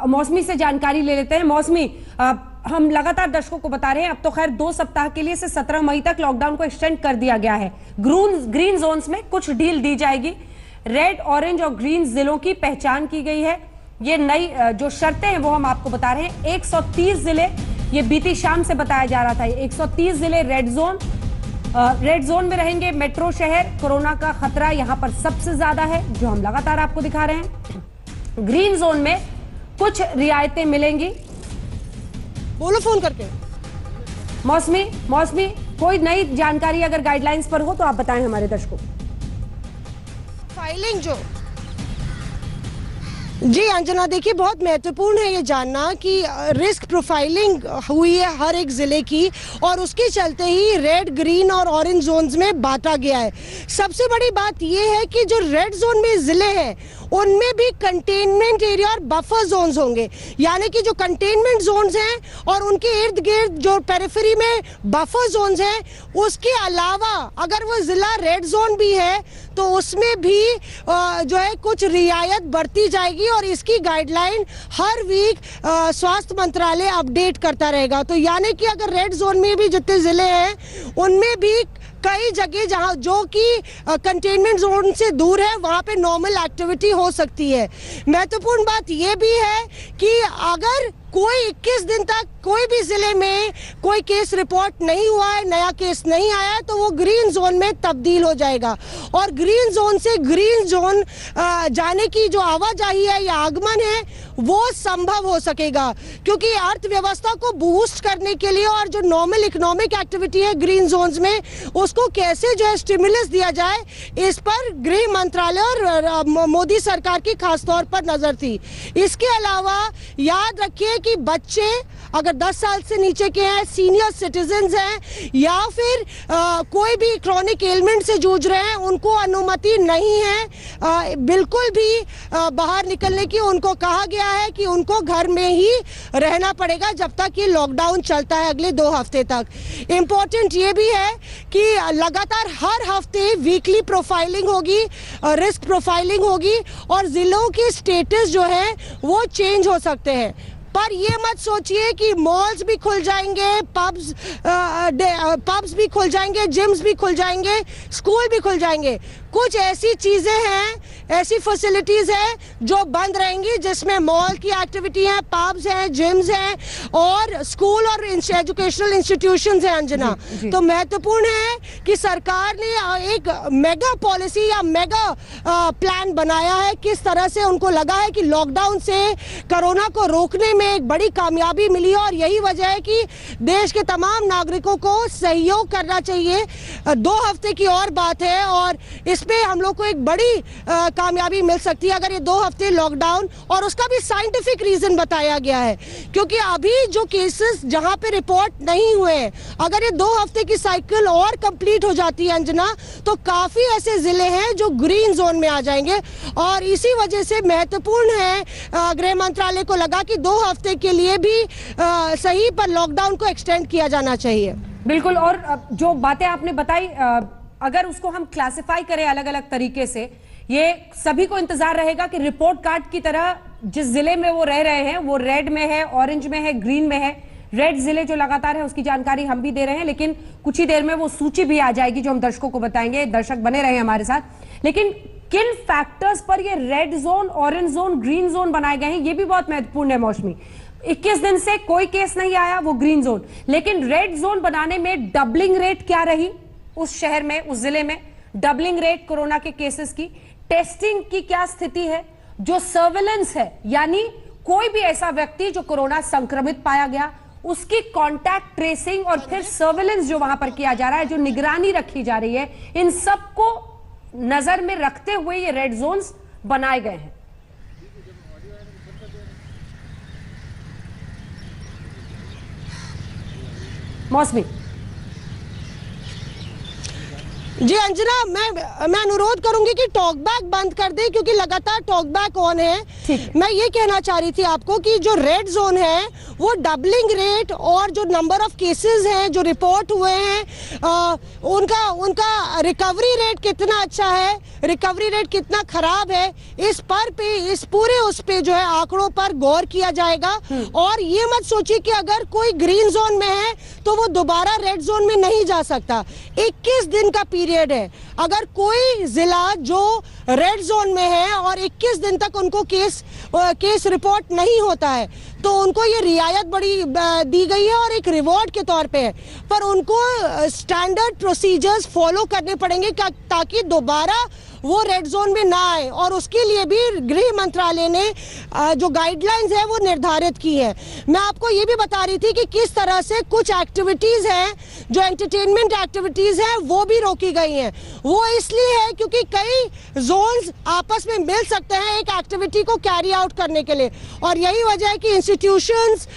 मौसमी से जानकारी ले लेते हैं। मौसमी, हम लगातार दर्शकों को बता रहे हैं, अब तो खैर 2 सप्ताह के लिए से 17 मई तक लॉकडाउन को एक्सटेंड कर दिया गया है। ग्रीन जोन्स में कुछ ढील दी जाएगी। रेड, ऑरेंज और ग्रीन जिलों की पहचान की गई है। ये नई जो शर्तें हैं वो हम आपको बता रहे हैं। 130 जिले, ये बीती शाम से बताया जा रहा था, 130 जिले रेड जोन में रहेंगे। मेट्रो शहर, कोरोना का खतरा यहां पर सबसे ज्यादा है, जो हम लगातार आपको दिखा रहे हैं। ग्रीन जोन में कुछ रियायतें मिलेंगी। बोलो फोन करके। मौसमी, कोई नई जानकारी अगर गाइडलाइंस पर हो तो आप बताएं हमारे दर्शकों। फाइलिंग जो जी अंजना, देखिए बहुत महत्वपूर्ण है ये जानना कि रिस्क प्रोफाइलिंग हुई है हर एक जिले की, और उसके चलते ही रेड, ग्रीन और ऑरेंज जोन्स में बांटा गया है। सबसे बड़ी बात ये है कि जो रेड जोन में जिले हैं उनमें भी कंटेनमेंट एरिया और बफर जोन्स होंगे, यानी कि जो कंटेनमेंट जोन्स हैं और उनके इर्द गिर्द जो पेरिफेरी में बफर जोन्स हैं, उसके अलावा अगर वो जिला रेड जोन भी है तो उसमें भी जो है कुछ रियायत बरती जाएगी, और इसकी गाइडलाइन हर वीक स्वास्थ्य मंत्रालय अपडेट करता रहेगा। तो यानी कि अगर रेड जोन में भी जितने जिले हैं उनमें भी कई जगह जहां जो कि कंटेनमेंट जोन से दूर है वहां पे नॉर्मल एक्टिविटी हो सकती है। महत्वपूर्ण बात यह भी है कि अगर कोई 21 दिन तक कोई भी जिले में कोई केस रिपोर्ट नहीं हुआ है, नया केस नहीं आया है, तो वो ग्रीन जोन में तब्दील हो जाएगा, और ग्रीन जोन से ग्रीन जोन जाने की जो आवाजाही है या आगमन है वो संभव हो सकेगा, क्योंकि अर्थव्यवस्था को बूस्ट करने के लिए और जो नॉर्मल इकोनॉमिक एक्टिविटी है ग्रीन जोन्स में, उसको कैसे जो है स्टिमुलस दिया जाए, इस पर गृह मंत्रालय और मोदी सरकार की खासतौर पर नजर थी। इसके अलावा याद रखिए कि बच्चे अगर 10 साल से नीचे के हैं, सीनियर सिटीजन्स हैं, या फिर कोई भी क्रॉनिक एलिमेंट से जूझ रहे हैं, उनको अनुमति नहीं है बिल्कुल भी बाहर निकलने की। उनको कहा गया है कि उनको घर में ही रहना पड़ेगा जब तक ये लॉकडाउन चलता है अगले 2 हफ्ते तक। इम्पोर्टेंट ये भी है कि लगातार हर हफ्ते वीकली प्रोफाइलिंग होगी, रिस्क प्रोफाइलिंग होगी, और जिलों के स्टेटस जो है वो चेंज हो सकते हैं। पर ये मत सोचिए कि मॉल्स भी खुल जाएंगे, पब्स भी खुल जाएंगे, जिम्स भी खुल जाएंगे, स्कूल भी खुल जाएंगे। कुछ ऐसी चीजें हैं, ऐसी फैसिलिटीज हैं जो बंद रहेंगी, जिसमें मॉल की एक्टिविटी है, पब्स हैं, जिम्स हैं, और स्कूल और एजुकेशनल इंस्टीट्यूशंस हैं। अंजना, तो महत्वपूर्ण है कि सरकार ने एक मेगा पॉलिसी या मेगा प्लान बनाया है। किस तरह से उनको लगा है कि लॉकडाउन से कोरोना को रोकने में एक बड़ी कामयाबी मिली है, और यही वजह है कि देश के तमाम नागरिकों को सहयोग करना चाहिए। 2 हफ्ते की और बात है, और इस पे हम लोग को एक बड़ी कामयाबी मिल सकती है अगर ये 2 हफ्ते लॉकडाउन, और उसका भी साइंटिफिक रीजन बताया गया है, क्योंकि अभी जो केसेस जहां पे रिपोर्ट नहीं हुए, अगर ये 2 हफ्ते की साइकिल और कंप्लीट हो जाती है अंजना, तो काफी ऐसे जिले हैं जो ग्रीन जोन में आ जाएंगे। और इसी वजह से महत्वपूर्ण है, गृह मंत्रालय को लगा कि 2 हफ्ते के लिए भी सही पर लॉकडाउन को एक्सटेंड किया जाना चाहिए। बिल्कुल, और जो बातें आपने बताई, अगर उसको हम क्लासिफाई करें अलग अलग तरीके से, ये सभी को इंतजार रहेगा कि रिपोर्ट कार्ड की तरह जिस जिले में वो रह रहे हैं वो रेड में है, ऑरेंज में है, ग्रीन में है। रेड जिले जो लगातार है उसकी जानकारी हम भी दे रहे हैं, लेकिन कुछ ही देर में वो सूची भी आ जाएगी जो हम दर्शकों को बताएंगे। दर्शक बने रहे हमारे साथ। लेकिन किन फैक्टर्स पर ये red zone, orange zone, green zone बनाए गए हैं, ये भी बहुत महत्वपूर्ण है। मौसमी, 21 दिन से कोई केस नहीं आया, वो ग्रीन जोन, लेकिन रेड जोन बनाने में डबलिंग रेट क्या रही उस शहर में, उस जिले में? डबलिंग रेट कोरोना के केसेस की, टेस्टिंग की क्या स्थिति है, जो सर्वेलेंस है, यानी कोई भी ऐसा व्यक्ति जो कोरोना संक्रमित पाया गया उसकी कांटेक्ट ट्रेसिंग, और फिर सर्वेलेंस जो वहां पर किया जा रहा है, जो निगरानी रखी जा रही है, इन सबको नजर में रखते हुए ये रेड जोन्स बनाए गए हैं। मौसमी, जी अंजना, मैं अनुरोध करूंगी कि टॉक बैक बंद कर दे, क्योंकि लगातार टॉक बैक ऑन है। मैं ये कहना चाह रही थी आपको कि जो रेड जोन है वो डबलिंग रेट और जो नंबर ऑफ केसेस हैं जो रिपोर्ट हुए हैं उनका रिकवरी रेट कितना अच्छा है, रिकवरी रेट कितना खराब है, इस पूरे उस पे जो है आंकड़ों पर गौर किया जाएगा। और ये मत सोचिए कि अगर कोई ग्रीन जोन में है तो वो दोबारा रेड जोन में नहीं जा सकता। 21 दिन का पीरियड है। अगर कोई जिला जो रेड जोन में है और 21 दिन तक उनको केस रिपोर्ट नहीं होता है तो उनको ये रियायत बड़ी दी गई है और एक रिवॉर्ड के तौर पे है, पर उनको स्टैंडर्ड प्रोसीजर्स फॉलो करने पड़ेंगे ताकि दोबारा वो रेड जोन में ना आए। और उसके लिए भी गृह मंत्रालय ने जो गाइडलाइंस है वो निर्धारित की है। मैं आपको ये भी बता रही थी कि किस तरह से कुछ एक्टिविटीज हैं जो एंटरटेनमेंट एक्टिविटीज हैं वो भी रोकी गई हैं। वो इसलिए है क्योंकि कई जोन्स आपस में मिल सकते हैं एक एक्टिविटी को कैरी आउट करने के लिए, और यही वजह है कि इंस्टीट्यूशंस,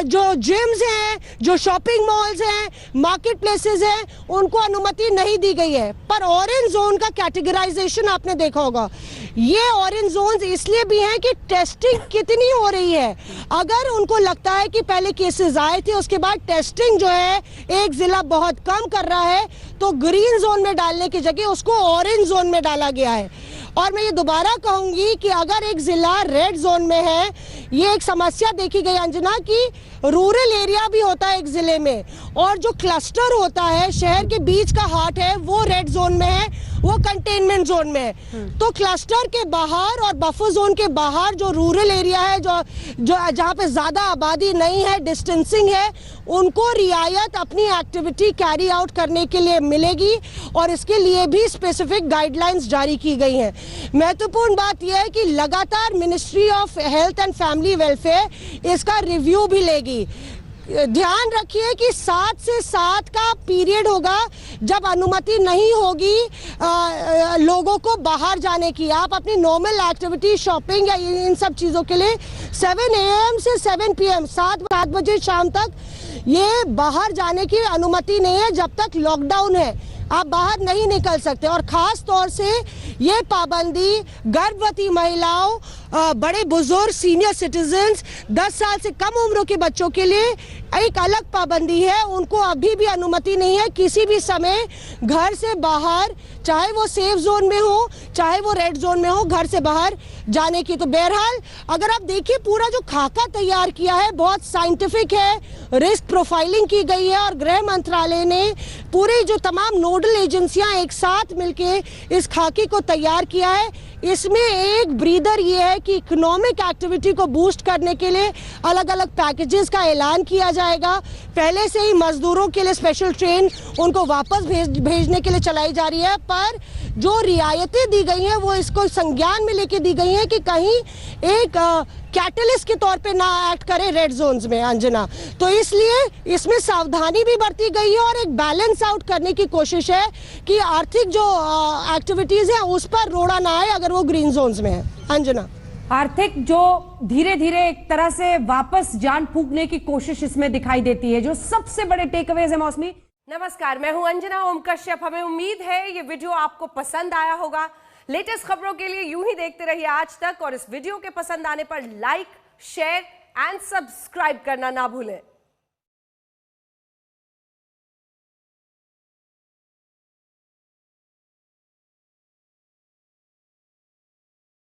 जो जिम्स हैं, जो शॉपिंग मॉल्स हैं, मार्केट प्लेसेस हैं, उनको अनुमति नहीं दी गई है। पर ऑरेंज जोन का कैटेगराइजेशन आपने देखा होगा, ये ऑरेंज जोन्स इसलिए भी हैं कि टेस्टिंग कितनी हो रही है। अगर उनको लगता है कि पहले केसेस आए थे उसके बाद टेस्टिंग जो है एक जिला बहुत कम कर रहा है तो ग्रीन जोन में डालने की जगह उसको ऑरेंज जोन में डाला गया है। और मैं ये दोबारा कहूंगी कि अगर एक जिला रेड जोन में है, ये एक समस्या देखी गई अंजना कि रूरल एरिया भी होता है एक जिले में, और जो क्लस्टर होता है शहर के बीच का हार्ट है वो रेड जोन में है, वो कंटेनमेंट जोन में है। तो क्लस्टर के बाहर और बफर जोन के बाहर जो रूरल एरिया है, जो जहाँ पे ज्यादा आबादी नहीं है, डिस्टेंसिंग है, उनको रियायत अपनी एक्टिविटी कैरी आउट करने के लिए मिलेगी और इसके लिए भी स्पेसिफिक गाइडलाइंस जारी की गई हैं। महत्वपूर्ण बात यह है कि लगातार ministry of health and family welfare इसका रिव्यू भी लेगी। ध्यान रखिए कि 7 से 7 का पीरियड होगा जब अनुमति नहीं होगी लोगों को बाहर जाने की। आप अपनी नॉर्मल एक्टिविटी, शॉपिंग या इन सब चीज़ों के लिए 7 AM से 7 PM 7 बजे शाम तक ये बाहर जाने की अनुमति नहीं है जब तक लॉकडाउन है। आप बाहर नहीं निकल सकते। और खास तौर से ये पाबंदी गर्भवती महिलाओं, बड़े बुजुर्ग, सीनियर सिटीजन्स, 10 साल से कम उम्र के बच्चों के लिए एक अलग पाबंदी है। उनको अभी भी अनुमति नहीं है किसी भी समय घर से बाहर, चाहे वो सेफ जोन में हो चाहे वो रेड जोन में हो, घर से बाहर जाने की। तो बहरहाल अगर आप देखिए पूरा जो खाका तैयार किया है बहुत साइंटिफिक है, रिस्क प्रोफाइलिंग की गई है और गृह मंत्रालय ने पूरे जो तमाम नोडल एजेंसियां एक साथ मिलके इस खाके को तैयार किया है। इसमें एक ब्रीदर ये है कि इकोनॉमिक एक्टिविटी को बूस्ट करने के लिए अलग अलग पैकेजेस का ऐलान किया जाएगा। पहले से ही मजदूरों के लिए स्पेशल ट्रेन उनको वापस भेजने के लिए चलाई जा रही है, पर जो रियायतें दी गई हैं वो इसको संज्ञान में लेके दी गई हैं कि कहीं एक कैटलिस्ट के तौर पे ना एक्ट करे रेड जोन्स में अंजना। तो इसलिए इसमें सावधानी भी बरती गई है और एक बैलेंस आउट करने की कोशिश है कि आर्थिक जो एक्टिविटीज है उस पर रोड़ा ना आए अगर वो ग्रीन जोन्स में है। अंजना, आर्थिक जो धीरे धीरे एक तरह से वापस जान फूंकने की कोशिश इसमें दिखाई देती है, जो सबसे बड़े टेकअवेज है मौसमी। नमस्कार, मैं हूं अंजना ओम कश्यप। हमें उम्मीद है ये वीडियो आपको पसंद आया होगा। लेटेस्ट खबरों के लिए यूं ही देखते रहिए आज तक, और इस वीडियो के पसंद आने पर लाइक, शेयर एंड सब्सक्राइब करना ना भूलें।